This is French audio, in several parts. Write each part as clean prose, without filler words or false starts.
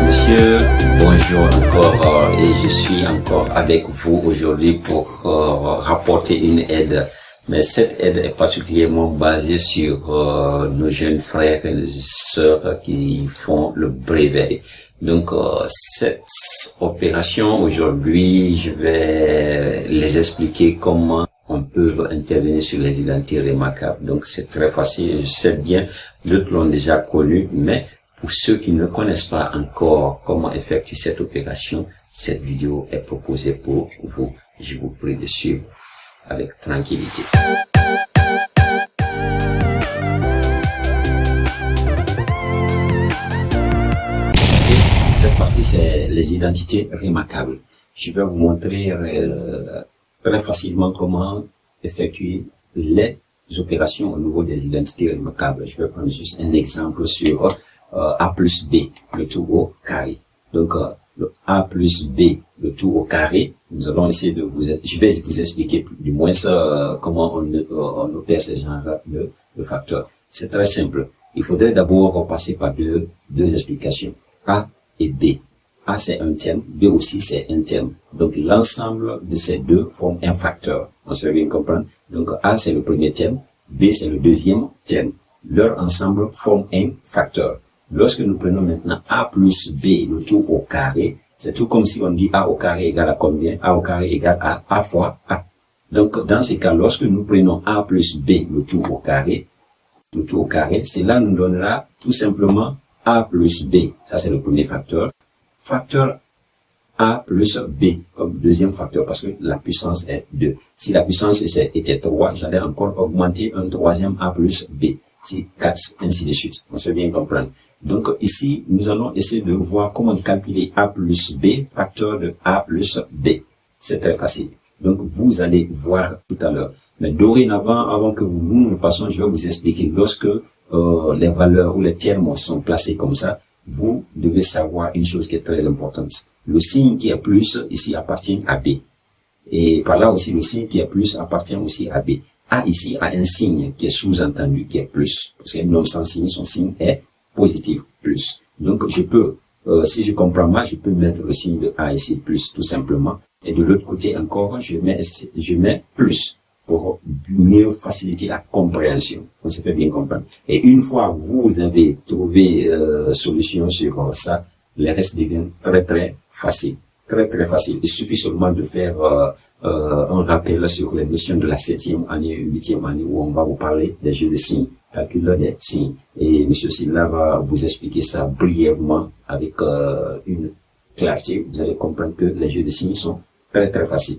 messieurs, bonjour encore et je suis encore avec vous aujourd'hui pour rapporter une aide. Mais cette aide est particulièrement basée sur nos jeunes frères et sœurs qui font le brevet. Donc cette opération aujourd'hui, je vais les expliquer comment on peut intervenir sur les identités remarquables. Donc c'est très facile, je sais bien, d'autres l'ont déjà connu, mais pour ceux qui ne connaissent pas encore comment effectuer cette opération, cette vidéo est proposée pour vous. Je vous prie de suivre avec tranquillité. Et cette partie, c'est les identités remarquables. Je vais vous montrer très facilement comment effectuer les opérations au niveau des identités remarquables. Je vais prendre juste un exemple sur A plus B, le tout au carré. Donc, le A plus B, le tout au carré, nous allons essayer de je vais vous expliquer du moins comment on opère ce genre de facteurs. C'est très simple. Il faudrait d'abord passer par deux explications. A et B. A c'est un terme, B aussi c'est un terme. Donc, l'ensemble de ces deux forme un facteur. On se fait bien comprendre. Donc, A c'est le premier terme, B c'est le deuxième terme. Leur ensemble forme un facteur. Lorsque nous prenons maintenant A plus B, le tout au carré, c'est tout comme si on dit A au carré égale à combien? A au carré égale à A fois A. Donc, dans ces cas, lorsque nous prenons A plus B, le tout au carré, cela nous donnera tout simplement A plus B. Ça, c'est le premier facteur. Facteur A plus B comme deuxième facteur parce que la puissance est 2. Si la puissance était 3, j'allais encore augmenter un troisième A plus B. Si 4, ainsi de suite. On se bien comprendre. Donc ici, nous allons essayer de voir comment calculer A plus B, facteur de A plus B. C'est très facile. Donc vous allez voir tout à l'heure. Mais dorénavant, avant que nous ne passions, je vais vous expliquer. Lorsque les valeurs ou les termes sont placés comme ça, vous devez savoir une chose qui est très importante. Le signe qui est plus ici appartient à B. Et par là aussi, le signe qui est plus appartient aussi à B. A ici a un signe qui est sous-entendu, qui est plus. Parce qu'un nombre sans signe, son signe est positif, plus. Donc, je peux, si je comprends mal, je peux mettre le signe de A ici, plus, tout simplement. Et de l'autre côté encore, je mets plus pour mieux faciliter la compréhension. On se fait bien comprendre. Et une fois vous avez trouvé solution sur ça, le reste devient très, très facile. Très, très facile. Il suffit seulement de faire un rappel sur les notions de la 7e année, 8e année, où on va vous parler des jeux de signes, calcul des signes. Et M. Silla va vous expliquer ça brièvement avec une clarté. Vous allez comprendre que les jeux de signes sont très très faciles.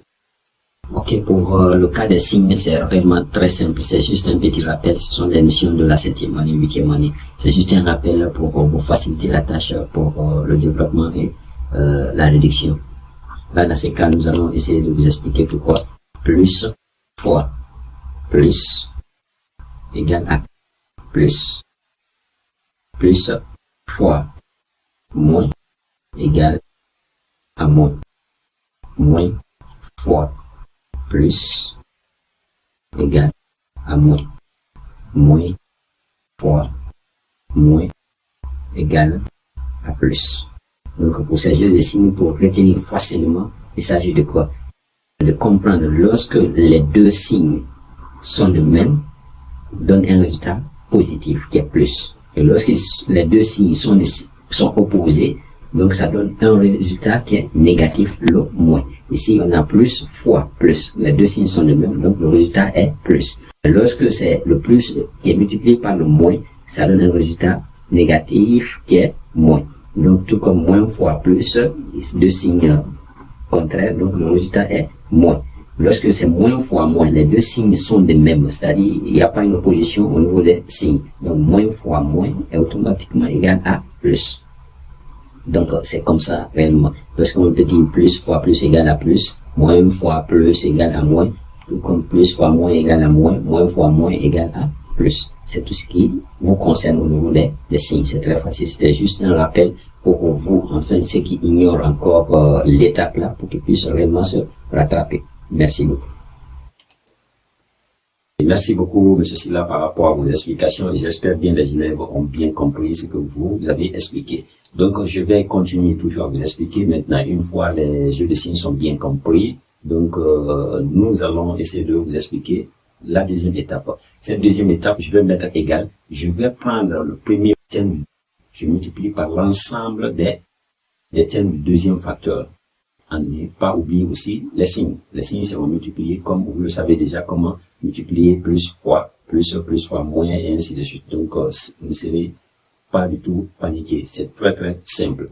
Ok, pour le cas des signes, c'est vraiment très simple. C'est juste un petit rappel. Ce sont les notions de la 7e année, 8e année. C'est juste un rappel pour vous faciliter la tâche pour le développement et la réduction. Là, dans ces cas, nous allons essayer de vous expliquer pourquoi plus fois plus égale à plus. Plus fois moins égale à moins. Moins fois plus égale à moins. Moins fois moins égale à plus. Donc, pour ces jeux de signes, pour retenir facilement, il s'agit de quoi? De comprendre lorsque les deux signes sont de même, donne un résultat positif qui est plus. Et lorsque les deux signes sont opposés, donc ça donne un résultat qui est négatif, le moins. Ici, on a plus fois plus. Les deux signes sont de même, donc le résultat est plus. Et lorsque c'est le plus qui est multiplié par le moins, ça donne un résultat négatif qui est moins. Donc, tout comme moins fois plus, deux signes contraires, donc le résultat est moins. Lorsque c'est moins fois moins, les deux signes sont de même, c'est-à-dire il n'y a pas une opposition au niveau des signes. Donc, moins fois moins est automatiquement égal à plus. Donc, c'est comme ça réellement. Lorsqu'on peut dire plus fois plus égale à plus, moins fois plus égale à moins, tout comme plus fois moins égale à moins, moins fois moins égale à plus. C'est tout ce qui vous concerne au niveau des signes. C'est très facile. C'était juste un rappel pour vous, enfin, ceux qui ignorent encore l'étape là, pour qu'ils puissent réellement se rattraper. Merci beaucoup. Merci beaucoup, M. Silla, par rapport à vos explications. Et j'espère bien les élèves ont bien compris ce que vous avez expliqué. Donc, je vais continuer toujours à vous expliquer maintenant, une fois les jeux de signes sont bien compris. Donc, nous allons essayer de vous expliquer la deuxième étape. Cette deuxième étape, je vais mettre égal. Je vais prendre le premier terme, je multiplie par l'ensemble des termes du deuxième facteur. À ne pas oublier aussi les signes. Les signes seront multipliés comme vous le savez déjà comment multiplier plus fois moins et ainsi de suite. Donc, vous ne serez pas du tout paniqué. C'est très très simple.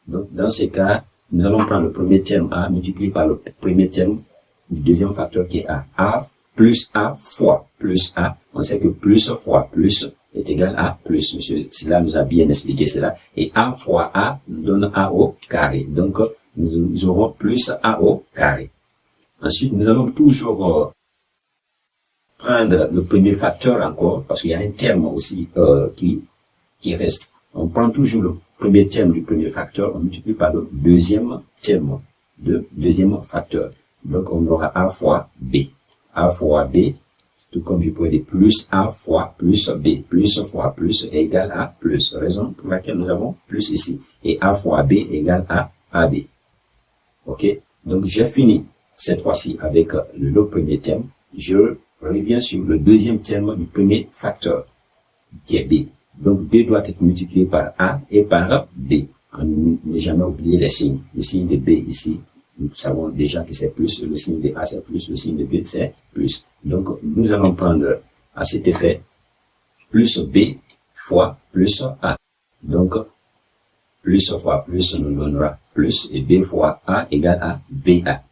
Donc, dans ce cas, nous allons prendre le premier terme A multiplié par le premier terme du deuxième facteur qui est A. A plus A fois plus A. On sait que plus fois plus est égal à plus. Monsieur Silla nous a bien expliqué cela. Et A fois A nous donne A au carré. Donc, nous aurons plus A au carré. Ensuite, nous allons toujours prendre le premier facteur encore, parce qu'il y a un terme aussi qui reste. On prend toujours le premier terme du premier facteur, on multiplie par le deuxième terme de deuxième facteur. Donc, on aura A fois B. A fois B, tout comme je pourrais dire plus A fois plus B. Plus fois plus est égal à plus. Raison pour laquelle nous avons plus ici. Et A fois B égale à AB. Ok? Donc, j'ai fini cette fois-ci avec le premier terme. Je reviens sur le deuxième terme du premier facteur, qui est B. Donc, B doit être multiplié par A et par B. On n'a jamais oublié les signes. Le signe de B ici, nous savons déjà que c'est plus. Le signe de A, c'est plus. Le signe de B, c'est plus. Donc, nous allons prendre à cet effet plus B fois plus A. Donc, plus fois plus nous donnera plus et B fois A égale à BA.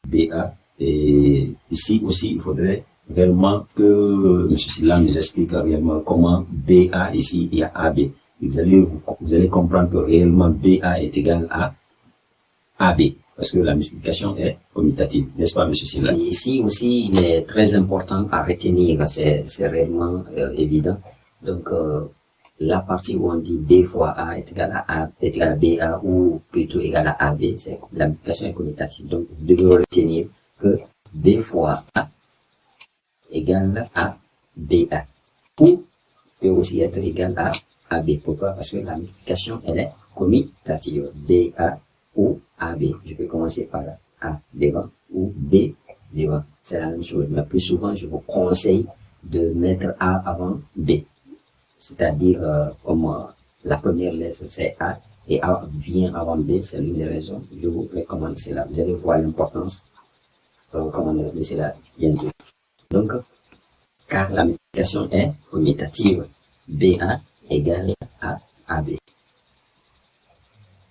BA. Et ici aussi, il faudrait réellement que M. Silla nous explique réellement comment BA ici et à AB. Vous allez comprendre que réellement BA est égal à AB. Parce que la multiplication est commutative. N'est-ce pas, M. Silla? Ici aussi, il est très important à retenir. C'est réellement évident. Donc, la partie où on dit B fois A est égal à BA ou plutôt égal à AB, c'est la multiplication est commutative. Donc, vous devez retenir que B fois A égale à BA ou peut aussi être égal à AB. Pourquoi? Parce que la multiplication elle est commutative. BA ou AB. Je peux commencer par A devant ou B devant. C'est la même chose. Mais plus souvent, je vous conseille de mettre A avant B. C'est-à-dire, comme la première lettre c'est A et A vient avant B, c'est l'une des raisons. Je vous recommande cela. Vous allez voir l'importance. Comment on appelle cela bientôt. Donc, car la multiplication est commutative, BA égale à AB.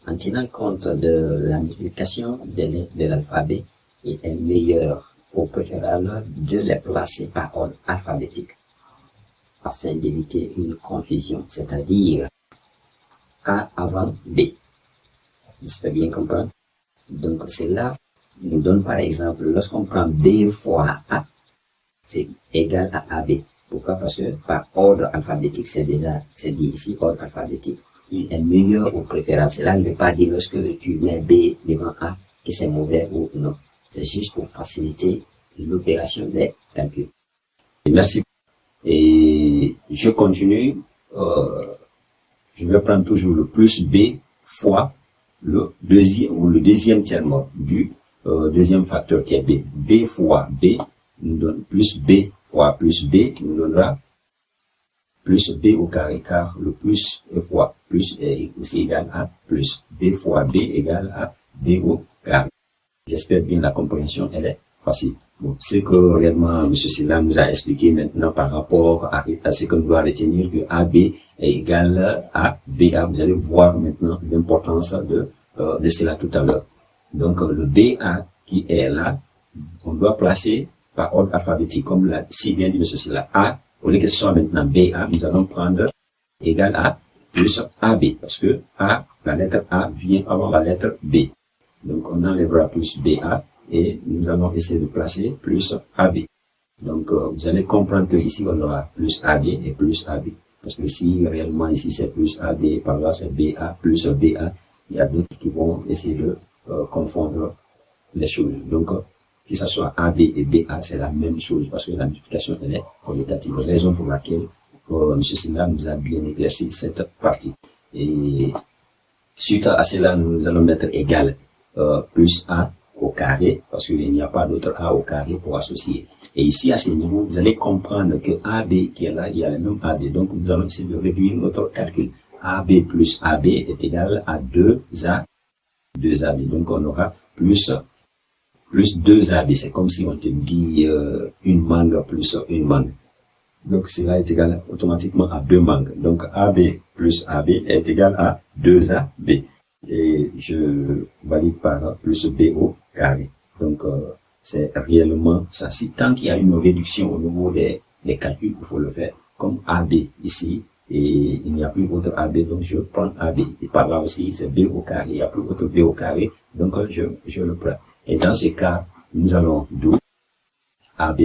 En tenant compte de la multiplication des lettres de l'alphabet, il est meilleur ou préférable de les placer par ordre alphabétique afin d'éviter une confusion, c'est-à-dire A avant B. Je peux bien comprendre. Donc, cela nous donne par exemple, lorsqu'on prend B fois A, c'est égal à AB. Pourquoi? Parce que par ordre alphabétique, c'est dit ici, ordre alphabétique, il est meilleur ou préférable. Cela ne veut pas dire lorsque tu mets B devant A que c'est mauvais ou non. C'est juste pour faciliter l'opération des calculs. Merci. Et je continue. Je vais prendre toujours le plus B fois le deuxième terme du deuxième facteur qui est B. B fois B nous donne plus B fois plus B nous donnera plus B au carré, car le plus fois plus est aussi égal à plus. B fois B égale à B au carré. J'espère bien la compréhension, elle est facile. Bon, ce que réellement M. Silla nous a expliqué maintenant par rapport à ce qu'on doit retenir que AB est égal à BA. Vous allez voir maintenant l'importance de cela tout à l'heure. Donc, le BA qui est là, on doit placer par ordre alphabétique, comme l'a si bien dit M. Silla. A, au lieu que ce soit maintenant BA, nous allons prendre égal à plus AB, parce que A, la lettre A vient avant la lettre B. Donc, on enlèvera plus BA et nous allons essayer de placer plus AB. Donc, vous allez comprendre que ici, on aura plus AB et plus AB. Parce que si réellement ici, c'est plus AB, par là, c'est BA plus BA. Il y a d'autres qui vont essayer de confondre les choses. Donc, que ce soit AB et BA, c'est la même chose parce que la multiplication, elle est commutative. Raison pour laquelle M. Silla nous a bien éclairci cette partie. Et Suite à cela, nous allons mettre égal plus A au carré, parce qu'il n'y a pas d'autre A au carré pour associer. Et ici, à ce niveau, vous allez comprendre que AB qui est là, il y a le même AB. Donc, nous allons essayer de réduire notre calcul. AB plus AB est égal à 2A, 2AB. Donc, on aura plus 2AB. C'est comme si on te dit une mangue plus une mangue. Donc, cela est égal automatiquement à 2 mangues. Donc, AB plus AB est égal à 2AB. Et je valide par plus B au carré. Donc, c'est réellement ça. Si tant qu'il y a une réduction au niveau des calculs, il faut le faire. Comme AB ici, et il n'y a plus autre AB, donc je prends AB. Et par là aussi, c'est B au carré, il n'y a plus autre B au carré, donc je le prends. Et dans ces cas, nous allons d'où AB,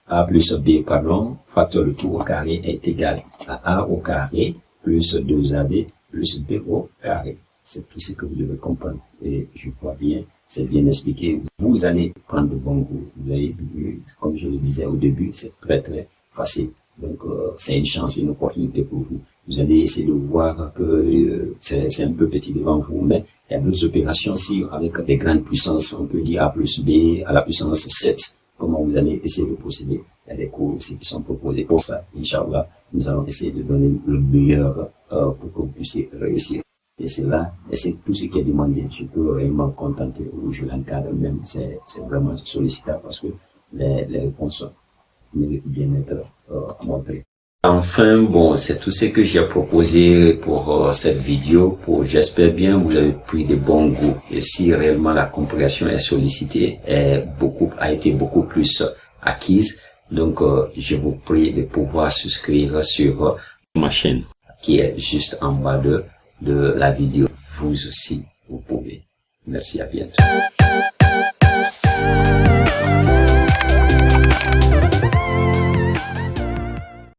A plus B, pardon, facteur de tout au carré est égal à A au carré plus 2AB plus B au carré. C'est tout ce que vous devez comprendre. Et je vois bien, c'est bien expliqué. Vous allez prendre de bons goûts. Vous avez vu, comme je le disais au début, c'est très très facile. Donc, c'est une chance, une opportunité pour vous. Vous allez essayer de voir que c'est un peu petit devant vous, mais il y a d'autres opérations aussi avec des grandes puissances. On peut dire A plus B à la puissance 7. Comment vous allez essayer de procéder. Il y a des cours aussi qui sont proposés pour ça. Inch'Allah, nous allons essayer de donner le meilleur pour que vous puissiez réussir. Et c'est là, et c'est tout ce qui est demandé. Je peux réellement contenter ou je l'encadre même. C'est vraiment sollicitable parce que les réponses méritent bien être montrées. Enfin, bon, c'est tout ce que j'ai proposé pour cette vidéo. J'espère bien vous avez pris de bons goûts. Et si réellement la compréhension est sollicitée, a été beaucoup plus acquise. Donc, je vous prie de pouvoir souscrire sur ma chaîne qui est juste en bas de la vidéo. Vous aussi, vous pouvez. Merci, à bientôt.